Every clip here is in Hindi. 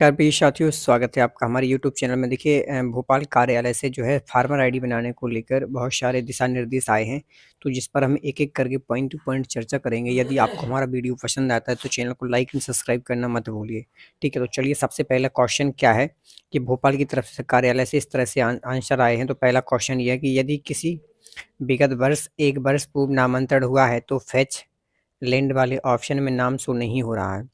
यार प्रिय साथियों, स्वागत है आपका हमारे यूट्यूब चैनल में। देखिए, भोपाल कार्यालय से जो है फार्मर आईडी बनाने को लेकर बहुत सारे दिशा निर्देश आए हैं, तो जिस पर हम एक एक करके पॉइंट टू पॉइंट चर्चा करेंगे। यदि आपको हमारा वीडियो पसंद आता है तो चैनल को लाइक एंड सब्सक्राइब करना मत भूलिए। ठीक है, तो चलिए सबसे पहला क्वेश्चन क्या है कि भोपाल की तरफ से कार्यालय से इस तरह से आंसर आए हैं। तो पहला क्वेश्चन ये है कि यदि किसी विगत वर्ष एक वर्ष पूर्व नामांतरण हुआ है तो फेच लैंड वाले ऑप्शन में नाम शो नहीं हो रहा है।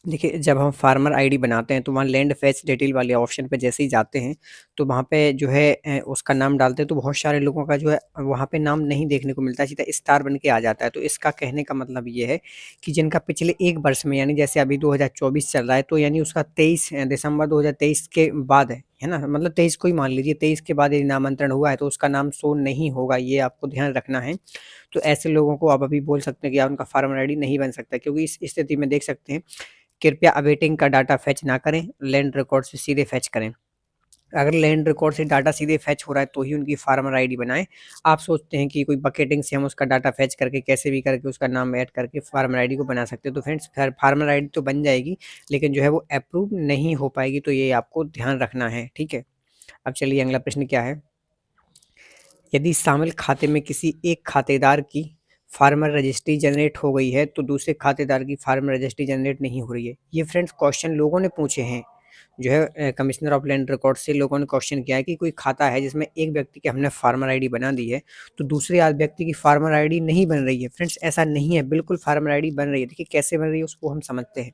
देखिए, जब हम फार्मर आईडी बनाते हैं तो वहाँ लैंड फेच डिटेल वाले ऑप्शन पे जैसे ही जाते हैं तो वहाँ पे जो है उसका नाम डालते हैं तो बहुत सारे लोगों का जो है वहाँ पे नाम नहीं देखने को मिलता है, सीधा स्टार बन के आ जाता है। तो इसका कहने का मतलब ये है कि जिनका पिछले एक वर्ष में, यानी जैसे अभी 2024 चल रहा है, तो यानी उसका 23 दिसंबर 2023 के बाद है ना, मतलब 23 को ही मान लीजिए, 23 के बाद यदि नामांतरण हुआ है तो उसका नाम शो नहीं होगा, ये आपको ध्यान रखना है। तो ऐसे लोगों को आप अभी बोल सकते हैं कि यार उनका फार्मर आईडी नहीं बन सकता, क्योंकि इस स्थिति में देख सकते हैं, कृपया अवेटिंग का डाटा फेच ना करें, लैंड रिकॉर्ड से सीधे फेच करें। अगर लैंड रिकॉर्ड से डाटा सीधे फेच हो रहा है तो ही उनकी फार्मर आईडी बनाएं। आप सोचते हैं कि कोई बकेटिंग से हम उसका डाटा फेच करके कैसे भी करके उसका नाम ऐड करके फार्मर आईडी को बना सकते हैं, तो फ्रेंड्स फार्मर आईडी तो बन जाएगी, लेकिन जो है वो अप्रूव नहीं हो पाएगी, तो ये आपको ध्यान रखना है। ठीक है, अब चलिए अगला प्रश्न क्या है। यदि शामिल खाते में किसी एक खातेदार की फार्मर रजिस्ट्री जनरेट हो गई है तो दूसरे खातेदार की फार्मर रजिस्ट्री जनरेट नहीं हो रही है। ये फ्रेंड्स क्वेश्चन लोगों ने पूछे हैं, जो है कमिश्नर ऑफ लैंड रिकॉर्ड से लोगों ने क्वेश्चन किया है कि कोई खाता है जिसमें एक व्यक्ति की हमने फार्मर आईडी बना दी है तो दूसरे व्यक्ति की फार्मर आईडी नहीं बन रही है। फ्रेंड्स ऐसा नहीं है, बिल्कुल फार्मर आईडी बन रही है। देखिए कैसे बन रही है उसको हम समझते हैं।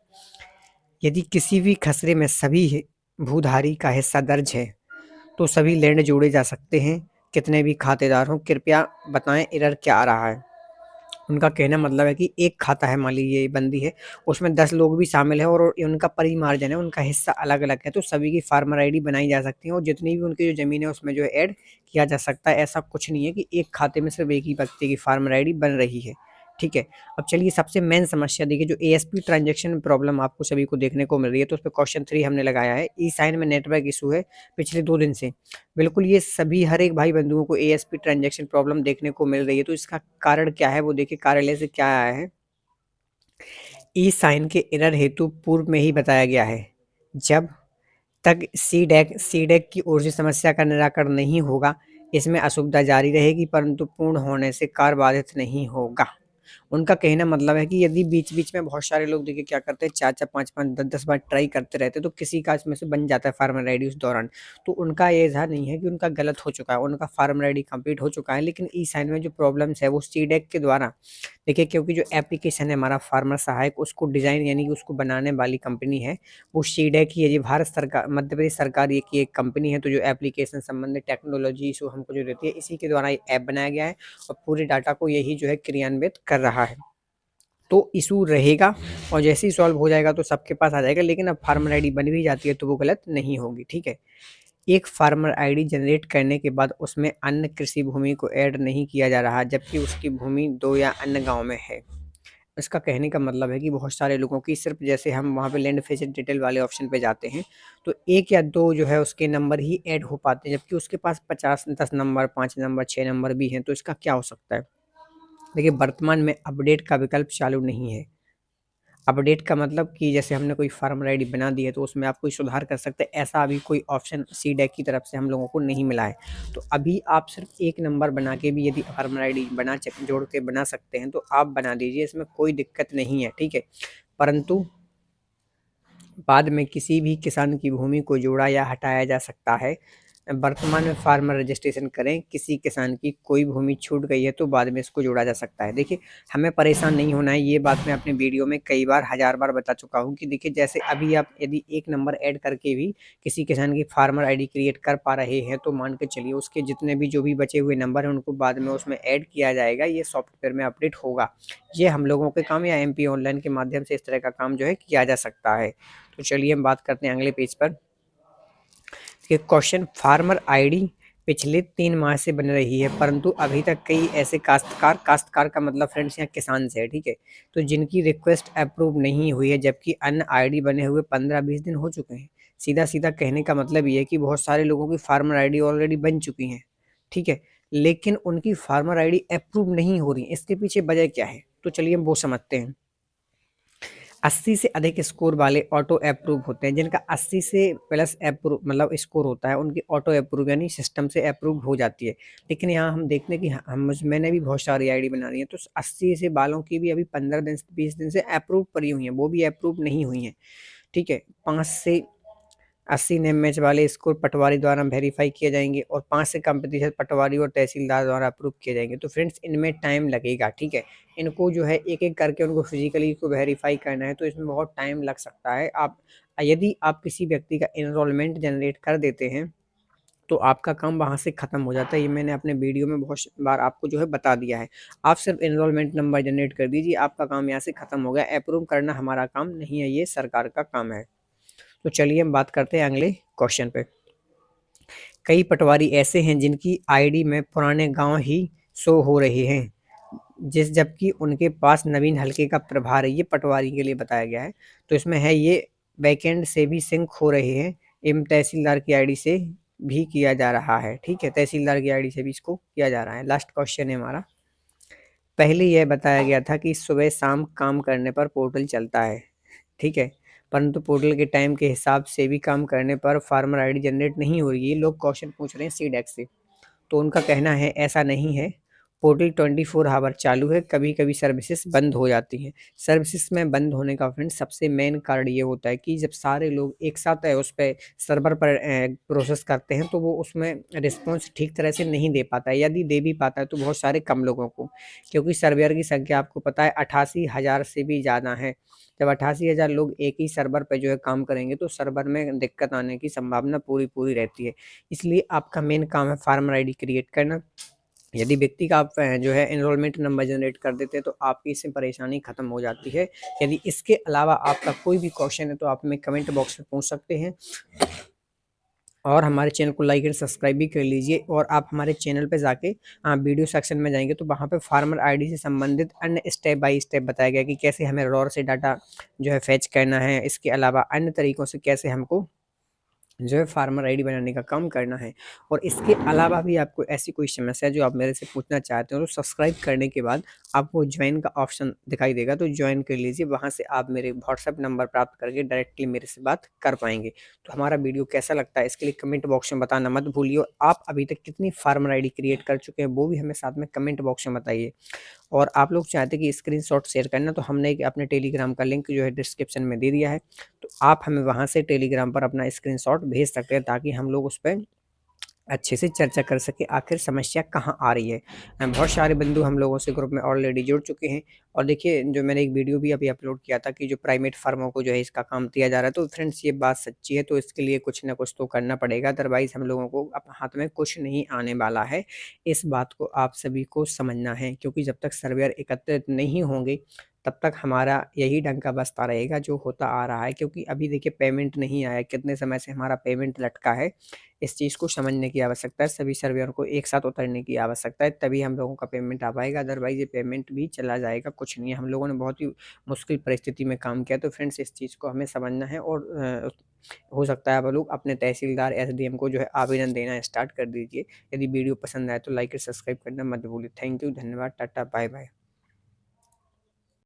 यदि किसी भी खसरे में सभी भूधारी का हिस्सा दर्ज है तो सभी लैंड जोड़े जा सकते हैं, कितने भी खातेदार हों। कृपया बताएं एरर क्या आ रहा है। उनका कहना मतलब है कि एक खाता है, मान लीजिए ये बंदी है, उसमें 10 लोग भी शामिल हैं और उनका परिमार्जन है, उनका हिस्सा अलग अलग है, तो सभी की फार्मर आईडी बनाई जा सकती है और जितनी भी उनकी जो ज़मीन है उसमें जो है ऐड किया जा सकता है। ऐसा कुछ नहीं है कि एक खाते में सिर्फ एक ही व्यक्ति की फार्मर आईडी बन रही है। ठीक है, अब चलिए सबसे मेन समस्या देखिए, जो एएसपी ट्रांजैक्शन प्रॉब्लम आपको सभी को देखने को मिल रही है, तो उस पर क्वेश्चन 3 हमने लगाया है। ई साइन में नेटवर्क इशू है पिछले 2 दिन से। बिल्कुल, ये सभी हर एक भाई बंधुओं को एएसपी ट्रांजैक्शन प्रॉब्लम देखने को मिल रही है, तो इसका कारण क्या है वो देखिए, कार्यालय से क्या आया है। ई साइन के एरर हेतु पूर्व में ही बताया गया है, जब तक सीडैक की ओर से समस्या का निराकरण नहीं होगा, इसमें असुविधा जारी रहेगी, परंतु पूर्ण होने से कार्य बाधित नहीं होगा। उनका कहना मतलब है कि यदि बीच-बीच में बहुत सारे लोग देखिए क्या करते हैं, 4-4 5-5 10-10 बार ट्राई करते रहते हैं, तो किसी का इसमें से बन जाता है फार्मर आईडी उस दौरान। तो उनका ये इज़हार नहीं है कि उनका गलत हो चुका है, उनका फार्मर आईडी कंप्लीट हो चुका है, लेकिन ई साइन में जो प्रॉब्लम्स है वो सीडैक के द्वारा, देखिए क्योंकि जो एप्लीकेशन है हमारा फार्मर सहायक, उसको डिज़ाइन यानी कि उसको बनाने वाली कंपनी है वो सीडैक ही है। ये भारत सरकार, मध्य प्रदेश सरकार ये की एक कंपनी है, तो जो एप्लीकेशन संबंधित टेक्नोलॉजी इशू हमको जो देती है, इसी के द्वारा ये ऐप बनाया गया है और पूरे डाटा को यही जो है क्रियान्वित कर रहा है। तो इशू रहेगा और जैसे ही सॉल्व हो जाएगा तो सबके पास आ जाएगा, लेकिन अब फार्मर आईडी बन भी जाती है तो वो गलत नहीं होगी। ठीक है, एक फार्मर आईडी जनरेट करने के बाद उसमें अन्य कृषि भूमि को ऐड नहीं किया जा रहा, जबकि उसकी भूमि 2 या अन्य गाँव में है। इसका कहने का मतलब है कि बहुत सारे लोगों की सिर्फ, जैसे हम वहाँ पे लैंड फेच डिटेल वाले ऑप्शन पे जाते हैं तो 1 या 2 जो है उसके नंबर ही ऐड हो पाते हैं, जबकि उसके पास 50 10 नंबर, 5 नंबर, 6 नंबर भी हैं। तो इसका क्या हो सकता है। देखिए, वर्तमान में अपडेट का विकल्प चालू नहीं है। अपडेट का मतलब कि जैसे हमने कोई फार्मर आईडी बना दी है तो उसमें आप कोई सुधार कर सकते हैं, ऐसा अभी कोई ऑप्शन सीडैक की तरफ से हम लोगों को नहीं मिला है। तो अभी आप सिर्फ एक नंबर बना के भी यदि फार्मर आईडी जोड़ के बना सकते हैं तो आप बना दीजिए, इसमें कोई दिक्कत नहीं है। ठीक है, परंतु बाद में किसी भी किसान की भूमि को जोड़ा या हटाया जा सकता है। वर्तमान में फार्मर रजिस्ट्रेशन करें, किसी किसान की कोई भूमि छूट गई है तो बाद में इसको जोड़ा जा सकता है। देखिए, हमें परेशान नहीं होना है, ये बात मैं अपने वीडियो में कई बार, हज़ार बार बता चुका हूँ कि देखिए जैसे अभी आप यदि एक नंबर ऐड करके भी किसी किसान की फार्मर आईडी क्रिएट कर पा रहे हैं तो मान के चलिए उसके जितने भी जो भी बचे हुए नंबर हैं उनको बाद में उसमें ऐड किया जाएगा, ये सॉफ्टवेयर में अपडेट होगा। ये हम लोगों के काम या एमपी ऑनलाइन के माध्यम से इस तरह का काम जो है किया जा सकता है। तो चलिए हम बात करते हैं अगले पेज पर। कि क्वेश्चन, फार्मर आईडी पिछले 3 माह से बन रही है परंतु अभी तक कई ऐसे काश्तकार का मतलब फ्रेंड्स यहाँ किसान से है, ठीक है, तो जिनकी रिक्वेस्ट अप्रूव नहीं हुई है, जबकि अन्य आईडी बने हुए 15-20 दिन हो चुके हैं। सीधा सीधा कहने का मतलब ये है कि बहुत सारे लोगों की फार्मर आईडी ऑलरेडी बन चुकी हैं। ठीक है, लेकिन उनकी फार्मर आईडी अप्रूव नहीं हो रही, इसके पीछे वजह क्या है, तो चलिए हम वो समझते हैं। 80 से अधिक स्कोर वाले ऑटो अप्रूव होते हैं, जिनका 80 से प्लस अप्रूव मतलब स्कोर होता है, उनकी ऑटो अप्रूव यानी सिस्टम से अप्रूव हो जाती है। लेकिन यहाँ हम देखते हैं कि मैंने भी बहुत सारी आईडी बना रही है, तो 80 से वालों की भी अभी 15 दिन 20 दिन से अप्रूव पड़ी हुई हैं, वो भी अप्रूव नहीं हुई हैं। ठीक है, 5 से 80 नेम मैच वाले स्कोर पटवारी द्वारा वेरीफाई किए जाएंगे और 5 से कम प्रतिशत पटवारी और तहसीलदार द्वारा अप्रूव किए जाएंगे। तो फ्रेंड्स इनमें टाइम लगेगा। ठीक है, इनको जो है एक एक करके उनको फिजिकली को वेरीफाई करना है, तो इसमें बहुत टाइम लग सकता है। आप यदि आप किसी व्यक्ति का एनरोलमेंट जनरेट कर देते हैं तो आपका काम वहाँ से ख़त्म हो जाता है। ये मैंने अपने वीडियो में बहुत बार आपको जो है बता दिया है। आप सिर्फ एनरोलमेंट नंबर जनरेट कर दीजिए, आपका काम यहाँ से ख़त्म हो गया। अप्रूव करना हमारा काम नहीं है, ये सरकार का काम है। तो चलिए हम बात करते हैं अगले क्वेश्चन पे। कई पटवारी ऐसे हैं जिनकी आईडी में पुराने गांव ही शो हो रहे हैं, जबकि उनके पास नवीन हलके का प्रभार है। ये पटवारी के लिए बताया गया है। तो इसमें है ये बैकएंड से भी सिंक हो रहे हैं एवं तहसीलदार की आईडी से भी किया जा रहा है। ठीक है, तहसीलदार की आईडी से भी इसको किया जा रहा है। लास्ट क्वेश्चन है हमारा। पहले यह बताया गया था कि सुबह शाम काम करने पर पोर्टल चलता है। ठीक है, परंतु पोर्टल के टाइम के हिसाब से भी काम करने पर फार्मर आईडी जनरेट नहीं हो रही है। लोग क्वेश्चन पूछ रहे हैं सीडेक्स से, तो उनका कहना है ऐसा नहीं है। पोर्टल 24 आवर चालू है, कभी कभी सर्विसेज बंद हो जाती हैं। सर्विसेज में बंद होने का फ्रेंड सबसे मेन कारण ये होता है कि जब सारे लोग एक साथ उस पर सर्वर पर प्रोसेस करते हैं, तो वो उसमें रिस्पॉन्स ठीक तरह से नहीं दे पाता है। यदि दे भी पाता है तो बहुत सारे कम लोगों को, क्योंकि सर्वर की संख्या आपको पता है 88,000 से भी ज़्यादा है। जब 88,000 लोग एक ही सर्वर पे जो है काम करेंगे, तो सर्वर में दिक्कत आने की संभावना पूरी पूरी रहती है। इसलिए आपका मेन काम है फार्मर आईडी क्रिएट करना। यदि व्यक्ति का आप जो है एनरोलमेंट नंबर जनरेट कर देते हैं, तो आपकी इससे परेशानी खत्म हो जाती है। यदि इसके अलावा आपका कोई भी क्वेश्चन है तो आप हमें कमेंट बॉक्स में पूछ सकते हैं, और हमारे चैनल को लाइक एंड सब्सक्राइब भी कर लीजिए। और आप हमारे चैनल पे जाके वीडियो सेक्शन में जाएंगे तो वहाँ पे फार्मर आईडी से संबंधित अन्य स्टेप बाय स्टेप बताया गया कि कैसे हमें रॉर से डाटा जो है फैच करना है। इसके अलावा अन्य तरीकों से कैसे हमको जो है फार्मर आईडी बनाने का काम करना है। और इसके अलावा भी आपको ऐसी कोई समस्या है जो आप मेरे से पूछना चाहते हो, तो सब्सक्राइब करने के बाद आपको ज्वाइन का ऑप्शन दिखाई देगा, तो ज्वाइन कर लीजिए। वहाँ से आप मेरे व्हाट्सएप नंबर प्राप्त करके डायरेक्टली मेरे से बात कर पाएंगे। तो हमारा वीडियो कैसा लगता है इसके लिए कमेंट बॉक्स में बताना मत भूलिए। और आप अभी तक कितनी फार्मर आईडी क्रिएट कर चुके हैं वो भी हमें साथ में कमेंट बॉक्स में बताइए। और आप लोग चाहते हैं कि स्क्रीनशॉट शेयर करना, तो हमने अपने टेलीग्राम का लिंक जो है डिस्क्रिप्शन में दे दिया है, तो आप हमें वहाँ से टेलीग्राम पर अपना स्क्रीनशॉट भेज सकते हैं, ताकि हम लोग उस पर अच्छे से चर्चा कर सके आखिर समस्या कहाँ आ रही है। बहुत सारे बंधु हम लोगों से ग्रुप में ऑलरेडी जुड़ चुके हैं। और देखिए, जो मैंने एक वीडियो भी अभी अपलोड किया था कि जो प्राइवेट फार्मों को जो है इसका काम दिया जा रहा है, तो फ्रेंड्स ये बात सच्ची है। तो इसके लिए कुछ ना कुछ तो करना पड़ेगा, अदरवाइज़ हम लोगों को हाथ में कुछ नहीं आने वाला है। इस बात को आप सभी को समझना है, क्योंकि जब तक सर्वेयर एकत्रित नहीं होंगे तब तक हमारा यही डंका बजता रहेगा जो होता आ रहा है। क्योंकि अभी देखिए पेमेंट नहीं आया, कितने समय से हमारा पेमेंट लटका है। इस चीज़ को समझने की आवश्यकता है, सभी सर्वेयर को एक साथ उतरने की आवश्यकता है, तभी हम लोगों का पेमेंट आ पाएगा। अदरवाइज़ ये पेमेंट भी चला जाएगा, कुछ नहीं है। हम लोगों ने बहुत ही मुश्किल परिस्थिति में काम किया, तो फ्रेंड्स इस चीज़ को हमें समझना है। और हो सकता है आप लोग अपने तहसीलदार एसडीएम को जो है आवेदन देना स्टार्ट कर दीजिए। यदि वीडियो पसंद आए तो लाइक और सब्सक्राइब करना मत भूलिए। थैंक यू, धन्यवाद, टाटा, बाय बाय।